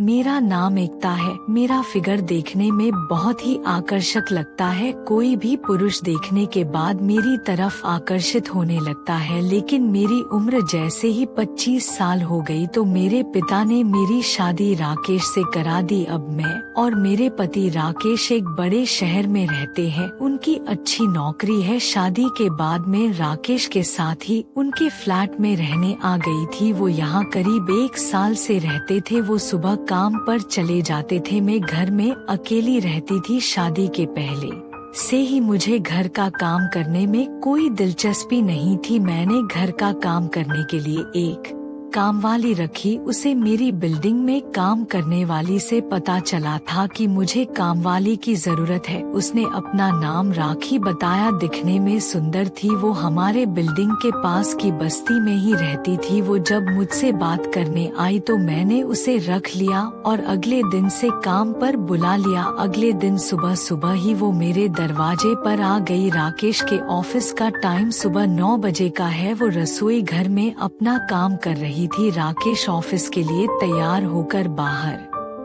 मेरा नाम एकता है। मेरा फिगर देखने में बहुत ही आकर्षक लगता है। कोई भी पुरुष देखने के बाद मेरी तरफ आकर्षित होने लगता है, लेकिन मेरी उम्र जैसे ही 25 साल हो गई तो मेरे पिता ने मेरी शादी राकेश से करा दी। अब मैं और मेरे पति राकेश एक बड़े शहर में रहते हैं। उनकी अच्छी नौकरी है। शादी के बाद मैं राकेश के साथ ही उनके फ्लैट में रहने आ गई थी। वो यहाँ करीब 1 साल से रहते थे। वो सुबह काम पर चले जाते थे। मैं घर में अकेली रहती थी। शादी के पहले से ही मुझे घर का काम करने में कोई दिलचस्पी नहीं थी। मैंने घर का काम करने के लिए एक कामवाली रखी। उसे मेरी बिल्डिंग में काम करने वाली से पता चला था कि मुझे कामवाली की जरूरत है। उसने अपना नाम राखी बताया। दिखने में सुंदर थी। वो हमारे बिल्डिंग के पास की बस्ती में ही रहती थी। वो जब मुझसे बात करने आई तो मैंने उसे रख लिया और अगले दिन से काम पर बुला लिया। अगले दिन सुबह सुबह ही वो मेरे दरवाजे पर आ गई। राकेश के ऑफिस का टाइम सुबह 9 बजे का है। वो रसोई घर में अपना काम कर रही थी। राकेश ऑफिस के लिए तैयार होकर बाहर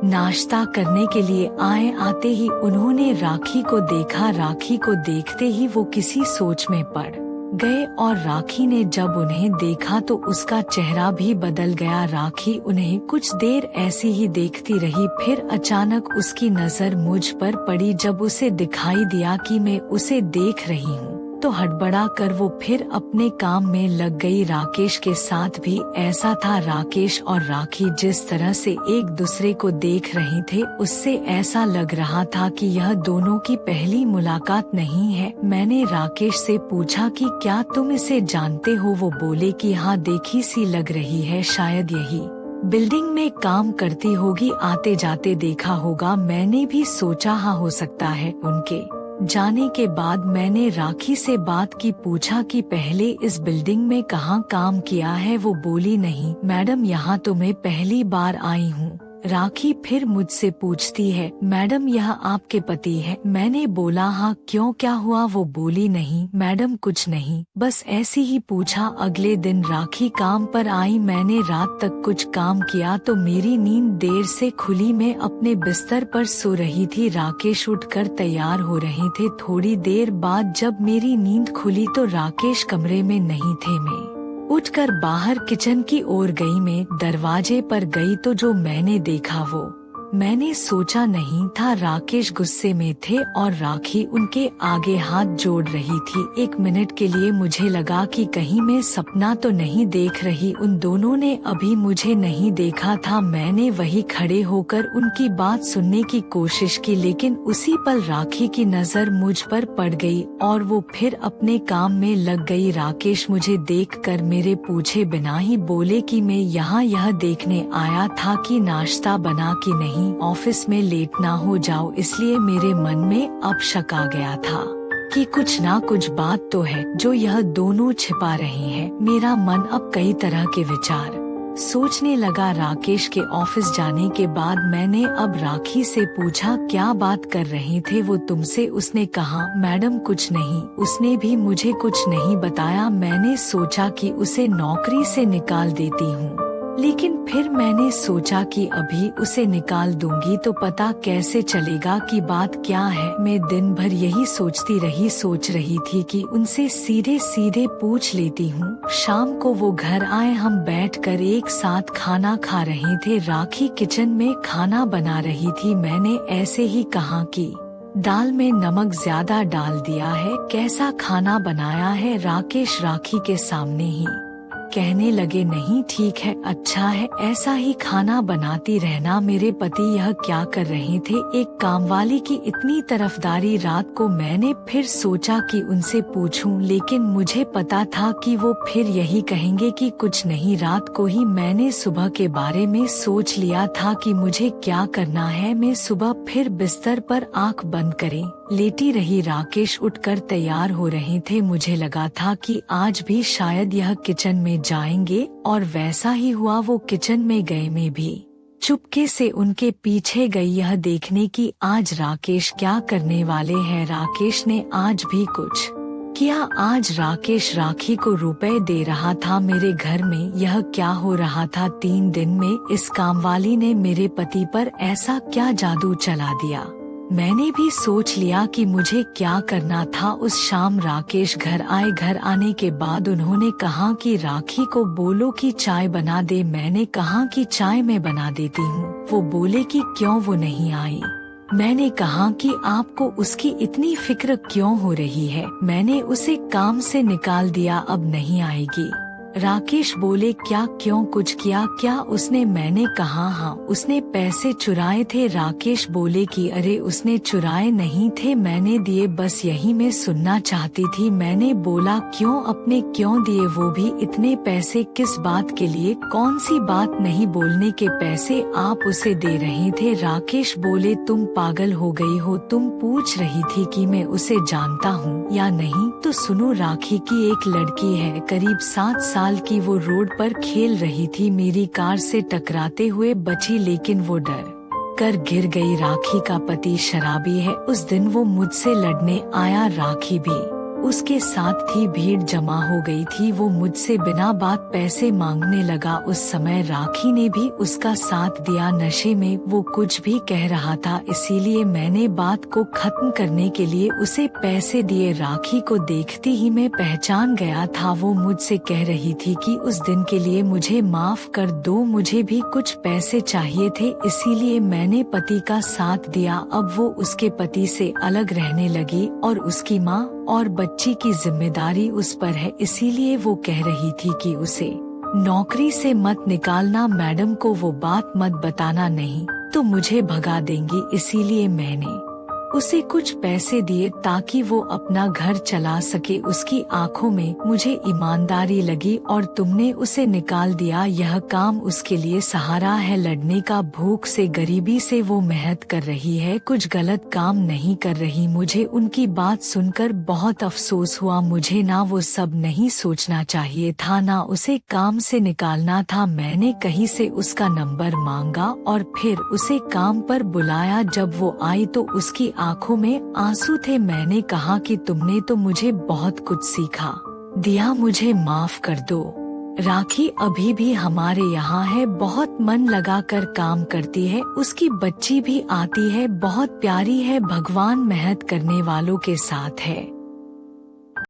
नाश्ता करने के लिए आए। आते ही उन्होंने राखी को देखा। राखी को देखते ही वो किसी सोच में पड़ गए और राखी ने जब उन्हें देखा तो उसका चेहरा भी बदल गया। राखी उन्हें कुछ देर ऐसी ही देखती रही। फिर अचानक उसकी नजर मुझ पर पड़ी। जब उसे दिखाई दिया कि मैं उसे देख रही हूँ तो हड़बड़ा कर वो फिर अपने काम में लग गई। राकेश के साथ भी ऐसा था। राकेश और राखी जिस तरह से एक दूसरे को देख रहे थे उससे ऐसा लग रहा था कि यह दोनों की पहली मुलाकात नहीं है। मैंने राकेश से पूछा कि क्या तुम इसे जानते हो? वो बोले कि हाँ, देखी सी लग रही है, शायद यही बिल्डिंग में काम करती होगी, आते जाते देखा होगा। मैंने भी सोचा हाँ, हो सकता है। उनके जाने के बाद मैंने राखी से बात की। पूछा कि पहले इस बिल्डिंग में कहाँ काम किया है? वो बोली नहीं मैडम, यहाँ तो मैं पहली बार आई हूँ। राखी फिर मुझसे पूछती है, मैडम यह आपके पति है? मैंने बोला हाँ, क्यों, क्या हुआ? वो बोली नहीं मैडम, कुछ नहीं, बस ऐसी ही पूछा। अगले दिन राखी काम पर आई। मैंने रात तक कुछ काम किया तो मेरी नींद देर से खुली। मैं अपने बिस्तर पर सो रही थी। राकेश उठकर तैयार हो रहे थे। थोड़ी देर बाद जब मेरी नींद खुली तो राकेश कमरे में नहीं थे। मैं उठकर बाहर किचन की ओर गई। मैं दरवाजे पर गई तो जो मैंने देखा वो मैंने सोचा नहीं था। राकेश गुस्से में थे और राखी उनके आगे हाथ जोड़ रही थी। 1 मिनट के लिए मुझे लगा कि कहीं मैं सपना तो नहीं देख रही। उन दोनों ने अभी मुझे नहीं देखा था। मैंने वही खड़े होकर उनकी बात सुनने की कोशिश की, लेकिन उसी पल राखी की नजर मुझ पर पड़ गई और वो फिर अपने काम में लग गई। राकेश मुझे देखकर मेरे पूछे बिना ही बोले कि मैं यहाँ यह देखने आया था कि नाश्ता बना कि नहीं, ऑफिस में लेट ना हो जाओ। इसलिए मेरे मन में अब शक आ गया था कि कुछ ना कुछ बात तो है जो यह दोनों छिपा रहे हैं। मेरा मन अब कई तरह के विचार सोचने लगा। राकेश के ऑफिस जाने के बाद मैंने अब राखी से पूछा, क्या बात कर रहे थे वो तुमसे? उसने कहा, मैडम कुछ नहीं। उसने भी मुझे कुछ नहीं बताया। मैंने सोचा कि उसे नौकरी से निकाल देती हूँ, लेकिन फिर मैंने सोचा कि अभी उसे निकाल दूंगी तो पता कैसे चलेगा कि बात क्या है। मैं दिन भर यही सोचती रही। सोच रही थी कि उनसे सीधे सीधे पूछ लेती हूँ। शाम को वो घर आए। हम बैठकर एक साथ खाना खा रहे थे। राखी किचन में खाना बना रही थी। मैंने ऐसे ही कहा कि दाल में नमक ज्यादा डाल दिया है, कैसा खाना बनाया है? राकेश राखी के सामने ही कहने लगे, नहीं ठीक है, अच्छा है, ऐसा ही खाना बनाती रहना। मेरे पति यह क्या कर रहे थे? एक कामवाली की इतनी तरफदारी। रात को मैंने फिर सोचा कि उनसे पूछूं, लेकिन मुझे पता था कि वो फिर यही कहेंगे कि कुछ नहीं। रात को ही मैंने सुबह के बारे में सोच लिया था कि मुझे क्या करना है। मैं सुबह फिर बिस्तर पर आंख बंद करे लेटी रही। राकेश उठकर तैयार हो रहे थे। मुझे लगा था कि आज भी शायद यह किचन में जाएंगे और वैसा ही हुआ। वो किचन में गए। मैं भी चुपके से उनके पीछे गई, यह देखने की आज राकेश क्या करने वाले हैं। राकेश ने आज भी कुछ क्या आज राकेश राखी को रुपए दे रहा था मेरे घर में? यह क्या हो रहा था? 3 दिन में इस कामवाली ने मेरे पति पर ऐसा क्या जादू चला दिया? मैंने भी सोच लिया कि मुझे क्या करना था। उस शाम राकेश घर आए। घर आने के बाद उन्होंने कहा कि राखी को बोलो कि चाय बना दे। मैंने कहा कि चाय मैं बना देती हूँ। वो बोले कि क्यों वो नहीं आई। मैंने कहा कि आपको उसकी इतनी फिक्र क्यों हो रही है? मैंने उसे काम से निकाल दिया, अब नहीं आएगी। राकेश बोले क्या, क्यों, कुछ किया क्या उसने? मैंने कहा हाँ, उसने पैसे चुराए थे। राकेश बोले कि अरे उसने चुराए नहीं थे, मैंने दिए, बस यही मैं सुनना चाहती थी। मैंने बोला क्यों, अपने क्यों दिए, वो भी इतने पैसे किस बात के लिए? कौन सी बात नहीं बोलने के पैसे आप उसे दे रहे थे? राकेश बोले तुम पागल हो गई हो, तुम पूछ रही थी कि मैं उसे जानता हूँ या नहीं? तो सुनो, राखी की एक लड़की है करीब 7 साल की। वो रोड पर खेल रही थी, मेरी कार से टकराते हुए बची, लेकिन वो डर कर गिर गई। राखी का पति शराबी है। उस दिन वो मुझसे लड़ने आया, राखी भी उसके साथ थी। भीड़ जमा हो गई थी। वो मुझसे बिना बात पैसे मांगने लगा। उस समय राखी ने भी उसका साथ दिया। नशे में वो कुछ भी कह रहा था, इसीलिए मैंने बात को खत्म करने के लिए उसे पैसे दिए। राखी को देखते ही मैं पहचान गया था। वो मुझसे कह रही थी कि उस दिन के लिए मुझे माफ कर दो, मुझे भी कुछ पैसे चाहिए थे, इसीलिए मैंने पति का साथ दिया। अब वो उसके पति से अलग रहने लगी और उसकी माँ और बच्ची की जिम्मेदारी उस पर है, इसीलिए वो कह रही थी कि उसे नौकरी से मत निकालना, मैडम को वो बात मत बताना, नहीं तो मुझे भगा देंगी। इसीलिए मैंने उसे कुछ पैसे दिए ताकि वो अपना घर चला सके। उसकी आंखों में मुझे ईमानदारी लगी और तुमने उसे निकाल दिया। यह काम उसके लिए सहारा है लड़ने का। भूख से, गरीबी से वो मेहनत कर रही है, कुछ गलत काम नहीं कर रही। मुझे उनकी बात सुनकर बहुत अफसोस हुआ। मुझे ना वो सब नहीं सोचना चाहिए था, ना उसे काम से निकालना था। मैंने कहीं से उसका नंबर मांगा और फिर उसे काम पर बुलाया। जब वो आई तो उसकी आंखों में आंसू थे। मैंने कहा कि तुमने तो मुझे बहुत कुछ सिखा दिया, मुझे माफ कर दो। राखी अभी भी हमारे यहाँ है, बहुत मन लगाकर काम करती है। उसकी बच्ची भी आती है, बहुत प्यारी है। भगवान मेहनत करने वालों के साथ है।